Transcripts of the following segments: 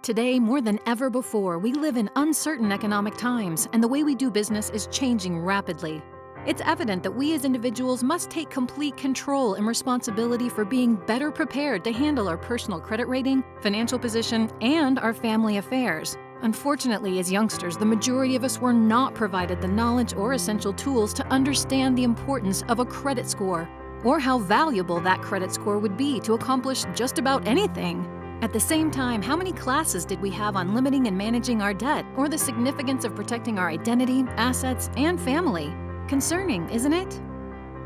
Today, more than ever before, we live in uncertain economic times, and the way we do business is changing rapidly. It's evident that we as individuals must take complete control and responsibility for being better prepared to handle our personal credit rating, financial position, and our family affairs. Unfortunately, as youngsters, the majority of us were not provided the knowledge or essential tools to understand the importance of a credit score, or how valuable that credit score would be to accomplish just about anything. At the same time, how many classes did we have on limiting and managing our debt, or the significance of protecting our identity, assets, and family? Concerning, isn't it?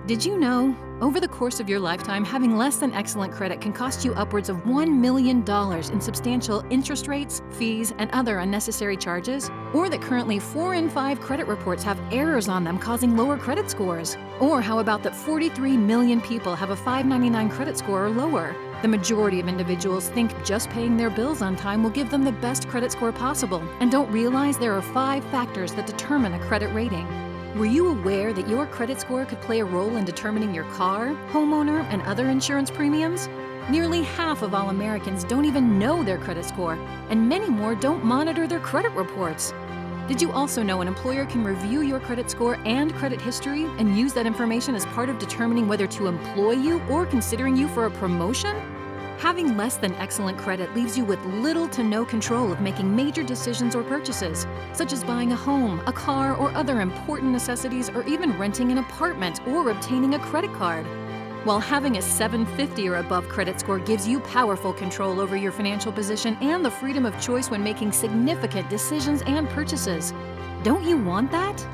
Did you know, over the course of your lifetime, having less than excellent credit can cost you upwards of $1 million in substantial interest rates, fees, and other unnecessary charges? Or that currently 4 in 5 credit reports have errors on them causing lower credit scores? Or how about that 43 million people have a 599 credit score or lower? The majority of individuals think just paying their bills on time will give them the best credit score possible, and don't realize there are 5 factors that determine a credit rating. Were you aware that your credit score could play a role in determining your car, homeowner, and other insurance premiums? Nearly half of all Americans don't even know their credit score, and many more don't monitor their credit reports. Did you also know an employer can review your credit score and credit history and use that information as part of determining whether to employ you or considering you for a promotion? Having less than excellent credit leaves you with little to no control of making major decisions or purchases, such as buying a home, a car, or other important necessities, or even renting an apartment or obtaining a credit card. While having a 750 or above credit score gives you powerful control over your financial position and the freedom of choice when making significant decisions and purchases. Don't you want that?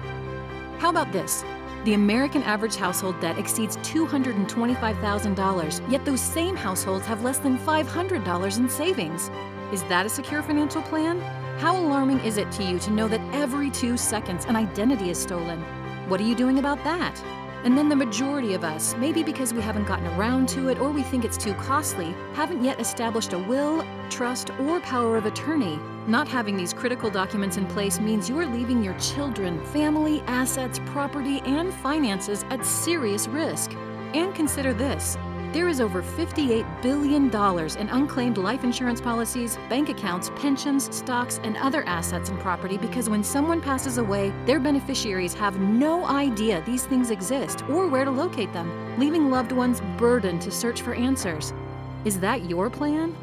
How about this? The American average household debt exceeds $225,000, yet those same households have less than $500 in savings. Is that a secure financial plan? How alarming is it to you to know that every 2 seconds an identity is stolen? What are you doing about that? And then the majority of us, maybe because we haven't gotten around to it or we think it's too costly, haven't yet established a will, trust, or power of attorney. Not having these critical documents in place means you're leaving your children, family, assets, property, and finances at serious risk. And consider this. There is over $58 billion in unclaimed life insurance policies, bank accounts, pensions, stocks, and other assets and property because when someone passes away, their beneficiaries have no idea these things exist or where to locate them, leaving loved ones burdened to search for answers. Is that your plan?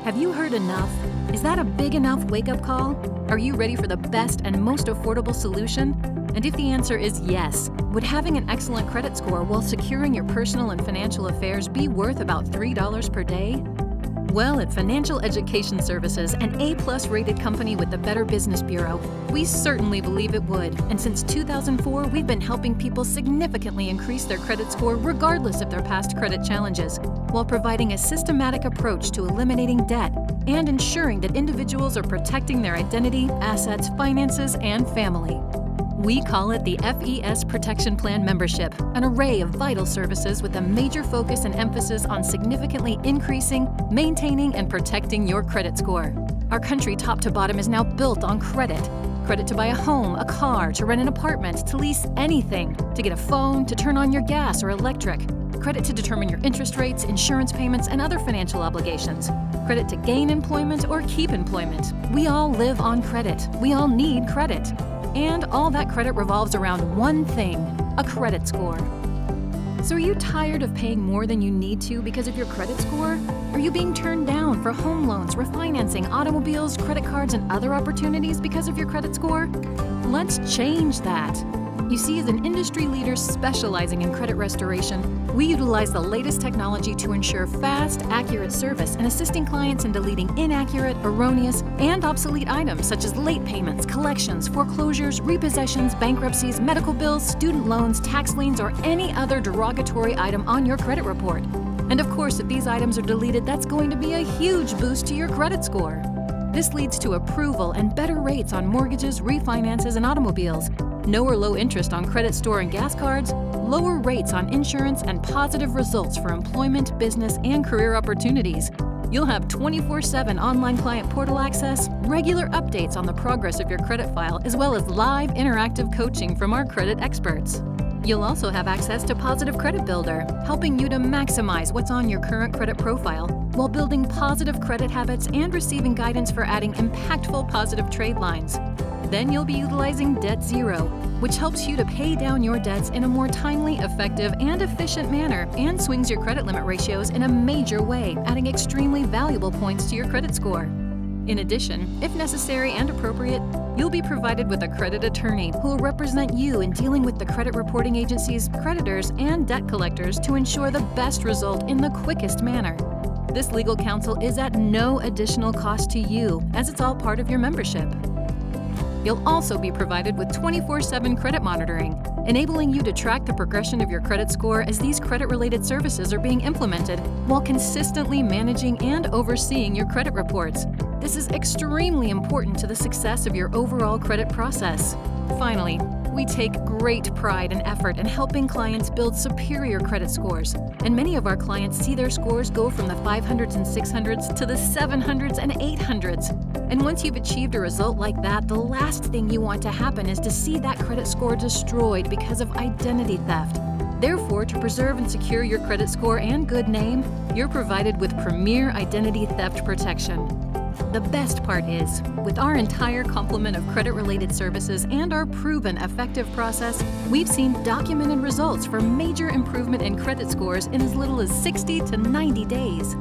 Have you heard enough? Is that a big enough wake-up call? Are you ready for the best and most affordable solution? And if the answer is yes, would having an excellent credit score while securing your personal and financial affairs be worth about $3 per day? Well, at Financial Education Services, an A-plus rated company with the Better Business Bureau, we certainly believe it would. And since 2004, we've been helping people significantly increase their credit score regardless of their past credit challenges, while providing a systematic approach to eliminating debt and ensuring that individuals are protecting their identity, assets, finances, and family. We call it the FES Protection Plan membership, an array of vital services with a major focus and emphasis on significantly increasing, maintaining, and protecting your credit score. Our country top to bottom is now built on credit. Credit to buy a home, a car, to rent an apartment, to lease anything, to get a phone, to turn on your gas or electric. Credit to determine your interest rates, insurance payments, and other financial obligations. Credit to gain employment or keep employment. We all live on credit. We all need credit. And all that credit revolves around one thing, a credit score. So are you tired of paying more than you need to because of your credit score? Are you being turned down for home loans, refinancing, automobiles, credit cards, and other opportunities because of your credit score? Let's change that. You see, as an industry leader specializing in credit restoration, we utilize the latest technology to ensure fast, accurate service and assisting clients in deleting inaccurate, erroneous, and obsolete items such as late payments, collections, foreclosures, repossessions, bankruptcies, medical bills, student loans, tax liens, or any other derogatory item on your credit report. And of course, if these items are deleted, that's going to be a huge boost to your credit score. This leads to approval and better rates on mortgages, refinances, and automobiles. No or low interest on credit store and gas cards, lower rates on insurance, and positive results for employment, business, and career opportunities. You'll have 24/7 online client portal access, regular updates on the progress of your credit file, as well as live interactive coaching from our credit experts. You'll also have access to Positive Credit Builder, helping you to maximize what's on your current credit profile, while building positive credit habits and receiving guidance for adding impactful positive trade lines. Then you'll be utilizing Debt Zero, which helps you to pay down your debts in a more timely, effective, and efficient manner and swings your credit limit ratios in a major way, adding extremely valuable points to your credit score. In addition, if necessary and appropriate, you'll be provided with a credit attorney who will represent you in dealing with the credit reporting agencies, creditors, and debt collectors to ensure the best result in the quickest manner. This legal counsel is at no additional cost to you, as it's all part of your membership. You'll also be provided with 24/7 credit monitoring, enabling you to track the progression of your credit score as these credit-related services are being implemented, while consistently managing and overseeing your credit reports. This is extremely important to the success of your overall credit process. Finally, we take great pride and effort in helping clients build superior credit scores, and many of our clients see their scores go from the 500s and 600s to the 700s and 800s. And once you've achieved a result like that, the last thing you want to happen is to see that credit score destroyed because of identity theft. Therefore, to preserve and secure your credit score and good name, you're provided with premier identity theft protection. The best part is, with our entire complement of credit-related services and our proven effective process, we've seen documented results for major improvement in credit scores in as little as 60 to 90 days.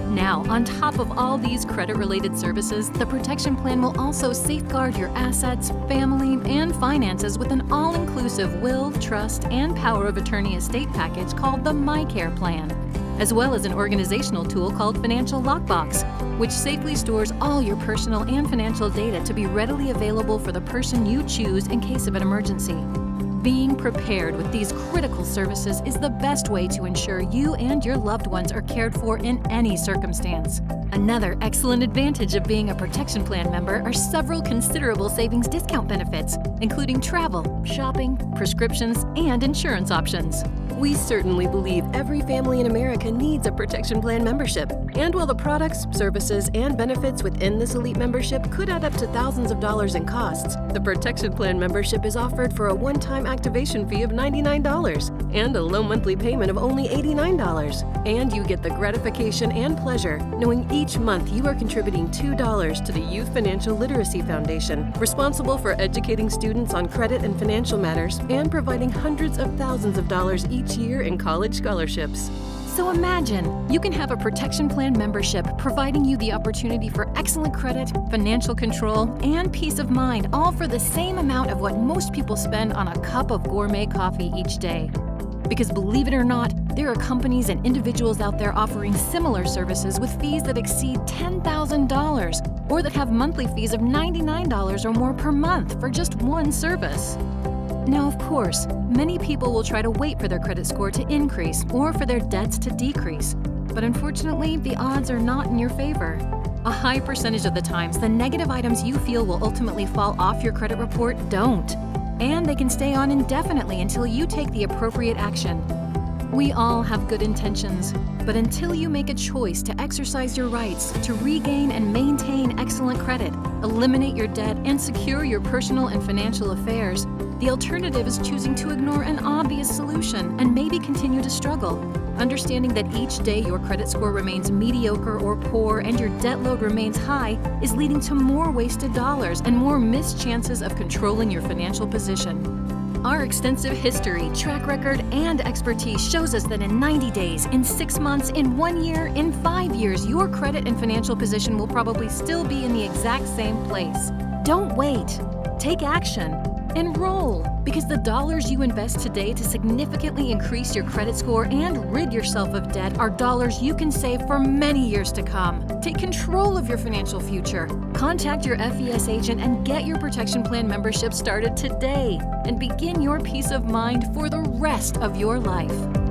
Now, on top of all these credit-related services, the protection plan will also safeguard your assets, family, and finances with an all-inclusive will, trust, and power of attorney estate package called the MyCare Plan, as well as an organizational tool called Financial Lockbox, which safely stores all your personal and financial data to be readily available for the person you choose in case of an emergency. Being prepared with these critical services is the best way to ensure you and your loved ones are cared for in any circumstance. Another excellent advantage of being a protection plan member are several considerable savings discount benefits, including travel, shopping, prescriptions, and insurance options. We certainly believe every family in America needs a protection plan membership. And while the products, services, and benefits within this elite membership could add up to thousands of dollars in costs, the protection plan membership is offered for a one-time activation fee of $99 and a low monthly payment of only $89. And you get the gratification and pleasure knowing each month you are contributing $2 to the Youth Financial Literacy Foundation, responsible for educating students on credit and financial matters and providing hundreds of thousands of dollars each year in college scholarships. So imagine, you can have a protection plan membership providing you the opportunity for excellent credit, financial control, and peace of mind, all for the same amount of what most people spend on a cup of gourmet coffee each day. Because believe it or not, there are companies and individuals out there offering similar services with fees that exceed $10,000 or that have monthly fees of $99 or more per month for just one service. Now, of course, many people will try to wait for their credit score to increase or for their debts to decrease. But unfortunately, the odds are not in your favor. A high percentage of the times, the negative items you feel will ultimately fall off your credit report don't. And they can stay on indefinitely until you take the appropriate action. We all have good intentions, but until you make a choice to exercise your rights to regain and maintain excellent credit, eliminate your debt, and secure your personal and financial affairs, the alternative is choosing to ignore an obvious solution and maybe continue to struggle. Understanding that each day your credit score remains mediocre or poor and your debt load remains high is leading to more wasted dollars and more missed chances of controlling your financial position. Our extensive history, track record, and expertise shows us that in 90 days, in 6 months, in 1 year, in 5 years, your credit and financial position will probably still be in the exact same place. Don't wait. Take action. Enroll, because the dollars you invest today to significantly increase your credit score and rid yourself of debt are dollars you can save for many years to come. Take control of your financial future. Contact your FES agent and get your protection plan membership started today and begin your peace of mind for the rest of your life.